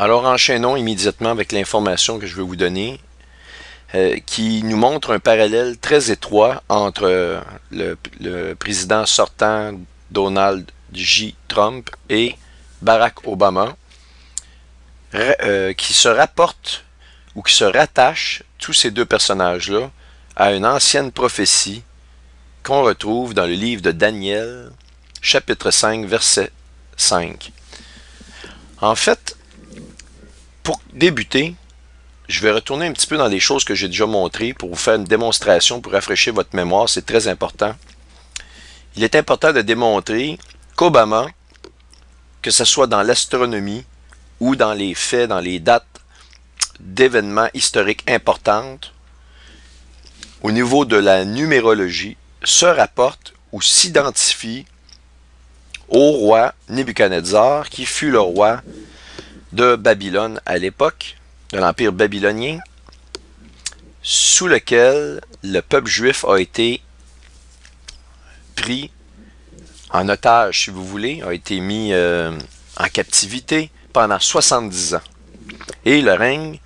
Alors enchaînons immédiatement avec l'information que je vais vous donner, qui nous montre un parallèle très étroit entre le président sortant Donald J. Trump et Barack Obama, qui se rapporte ou qui se rattache, tous ces deux personnages-là, à une ancienne prophétie qu'on retrouve dans le livre de Daniel, chapitre 5, verset 5. En fait, pour débuter, je vais retourner un petit peu dans les choses que j'ai déjà montrées pour vous faire une démonstration, pour rafraîchir votre mémoire, c'est très important. Il est important de démontrer qu'Obama, que ce soit dans l'astronomie ou dans les faits, dans les dates d'événements historiques importantes, au niveau de la numérologie, se rapporte ou s'identifie au roi Nebuchadnezzar, qui fut le roi de Babylone à l'époque, de l'Empire babylonien, sous lequel le peuple juif a été pris en otage, si vous voulez, a été mis en captivité pendant 70 ans. Et le règne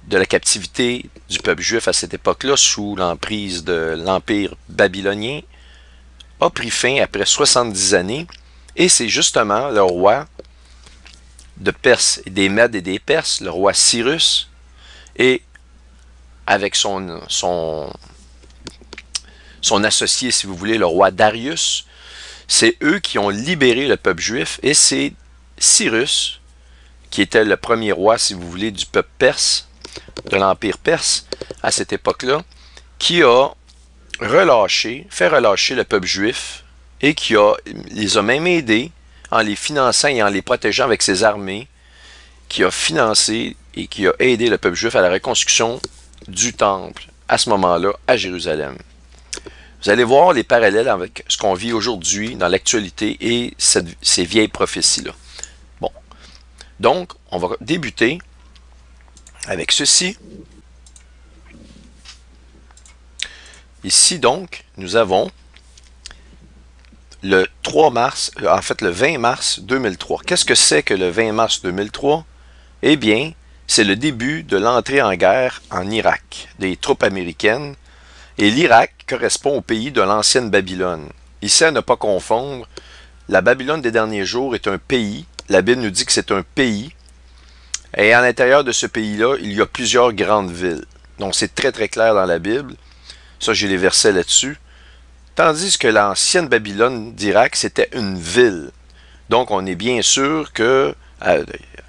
de la captivité du peuple juif à cette époque-là, sous l'emprise de l'Empire babylonien, a pris fin après 70 années, et c'est justement le roi de Perse, des Mèdes et des Perses, le roi Cyrus, et avec son associé, si vous voulez, le roi Darius, c'est eux qui ont libéré le peuple juif, et c'est Cyrus, qui était le premier roi, si vous voulez, du peuple perse, de l'Empire perse, à cette époque-là, qui a fait relâcher le peuple juif, et qui les a même aidés en les finançant et en les protégeant avec ses armées, qui a financé et qui a aidé le peuple juif à la reconstruction du temple, à ce moment-là, à Jérusalem. Vous allez voir les parallèles avec ce qu'on vit aujourd'hui dans l'actualité et ces vieilles prophéties-là. Bon, donc, on va débuter avec ceci. Ici, donc, nous avons le 3 mars, en fait le 20 mars 2003. Qu'est-ce que c'est que le 20 mars 2003? Eh bien, c'est le début de l'entrée en guerre en Irak des troupes américaines. Et l'Irak correspond au pays de l'ancienne Babylone. Ici, à ne pas confondre, la Babylone des derniers jours est un pays. La Bible nous dit que c'est un pays. Et à l'intérieur de ce pays-là, il y a plusieurs grandes villes. Donc, c'est très très clair dans la Bible. Ça, j'ai les versets là-dessus. Tandis que l'ancienne Babylone d'Irak, c'était une ville. Donc, on est bien sûr que,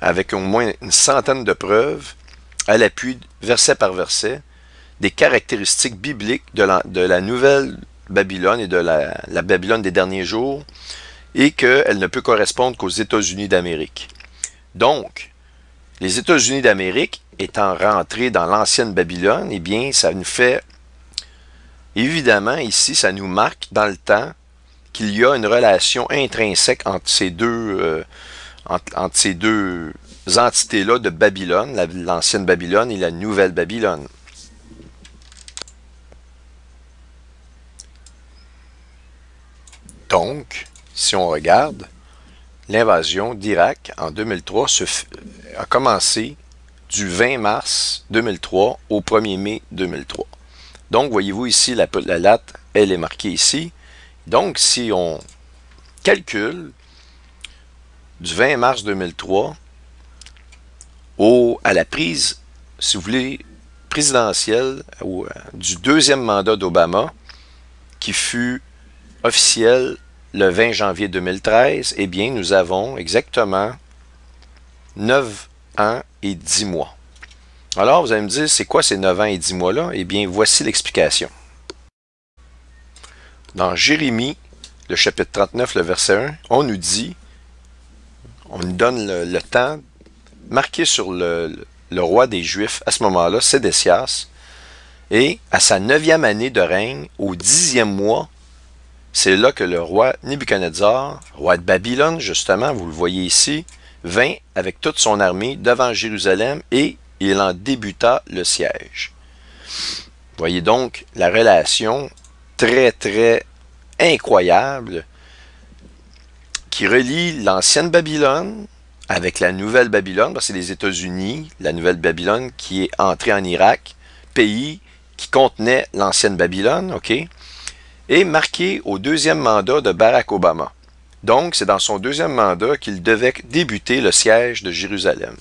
avec au moins une centaine de preuves, à l'appui, verset par verset, des caractéristiques bibliques de la nouvelle Babylone et de la Babylone des derniers jours, et qu'elle ne peut correspondre qu'aux États-Unis d'Amérique. Donc, les États-Unis d'Amérique étant rentrés dans l'ancienne Babylone, eh bien, ça nous fait, évidemment, ici, ça nous marque dans le temps qu'il y a une relation intrinsèque entre ces deux entités-là de Babylone, l'ancienne Babylone et la nouvelle Babylone. Donc, si on regarde, l'invasion d'Irak en 2003 a commencé du 20 mars 2003 au 1er mai 2003. Donc, voyez-vous ici, la date, elle est marquée ici. Donc, si on calcule du 20 mars 2003 à la prise, si vous voulez, présidentielle du deuxième mandat d'Obama, qui fut officiel le 20 janvier 2013, eh bien, nous avons exactement 9 ans et 10 mois. Alors, vous allez me dire, c'est quoi ces 9 ans et 10 mois-là? Eh bien, voici l'explication. Dans Jérémie, le chapitre 39, le verset 1, on nous donne le temps marqué sur le roi des Juifs, à ce moment-là, Sédécias, et à sa 9e année de règne, au 10e mois, c'est là que le roi Nebuchadnezzar, roi de Babylone, justement, vous le voyez ici, vint avec toute son armée devant Jérusalem et il en débuta le siège. Voyez donc la relation très, très incroyable qui relie l'ancienne Babylone avec la Nouvelle-Babylone, parce que c'est les États-Unis, la Nouvelle-Babylone qui est entrée en Irak, pays qui contenait l'ancienne Babylone, ok, et marqué au deuxième mandat de Barack Obama. Donc, c'est dans son deuxième mandat qu'il devait débuter le siège de Jérusalem.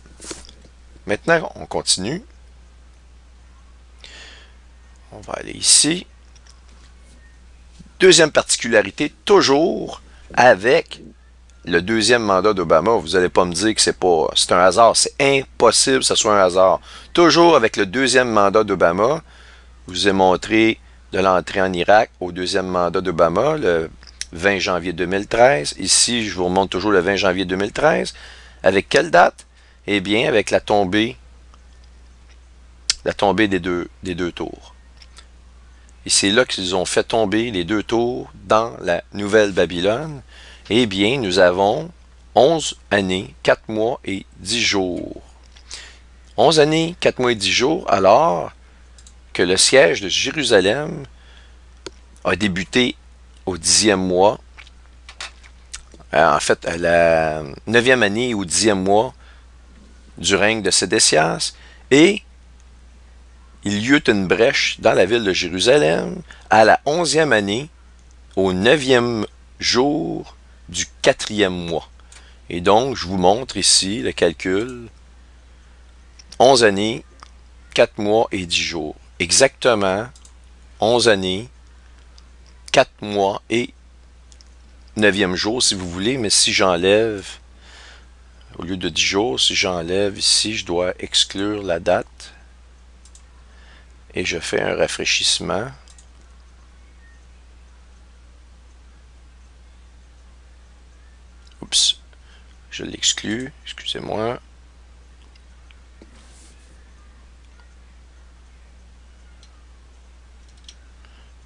Maintenant, on continue. On va aller ici. Deuxième particularité, toujours avec le deuxième mandat d'Obama. Vous n'allez pas me dire que c'est un hasard. C'est impossible que ce soit un hasard. Toujours avec le deuxième mandat d'Obama. Je vous ai montré de l'entrée en Irak au deuxième mandat d'Obama, le 20 janvier 2013. Ici, je vous remonte toujours le 20 janvier 2013. Avec quelle date? Eh bien, avec la tombée des deux tours. Et c'est là qu'ils ont fait tomber les deux tours dans la Nouvelle-Babylone. Eh bien, nous avons 11 années, 4 mois et 10 jours. 11 années, 4 mois et 10 jours, alors que le siège de Jérusalem a débuté au 10e mois, en fait, à la 9e année ou 10e mois du règne de Sédécias, et il y eut une brèche dans la ville de Jérusalem à la 11e année, au 9e jour du 4e mois. Et donc, je vous montre ici le calcul. 11 années, 4 mois et 10 jours. Exactement 11 années, 4 mois et 9e jour, si vous voulez. Mais si j'enlève, au lieu de 10 jours, si j'enlève ici, je dois exclure la date. Et je fais un rafraîchissement. Oups, je l'exclus, excusez-moi.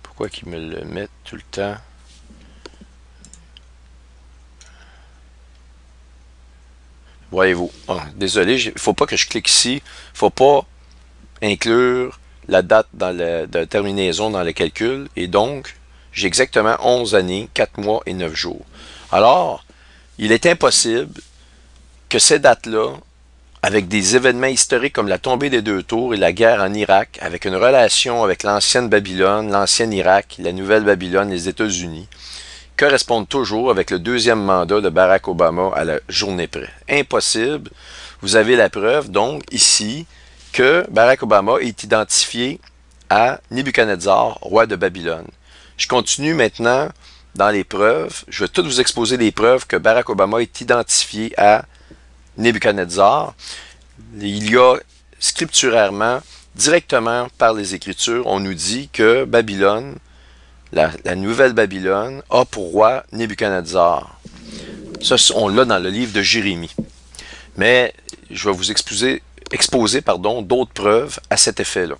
Pourquoi qu'ils me le mettent tout le temps? Voyez-vous. Oh, désolé, il ne faut pas que je clique ici. Il ne faut pas inclure la date de terminaison dans le calcul. Et donc, j'ai exactement 11 années, 4 mois et 9 jours. Alors, il est impossible que ces dates-là, avec des événements historiques comme la tombée des deux tours et la guerre en Irak, avec une relation avec l'ancienne Babylone, l'ancienne Irak, la nouvelle Babylone, les États-Unis, correspondent toujours avec le deuxième mandat de Barack Obama à la journée près. Impossible. Vous avez la preuve, donc, ici, que Barack Obama est identifié à Nebuchadnezzar, roi de Babylone. Je continue maintenant dans les preuves. Je vais tout vous exposer les preuves que Barack Obama est identifié à Nebuchadnezzar. Il y a scripturairement, directement par les Écritures, on nous dit que Babylone, la nouvelle Babylone, a pour roi Nebuchadnezzar. Ça, on l'a dans le livre de Jérémie. Mais je vais vous exposer d'autres preuves à cet effet-là.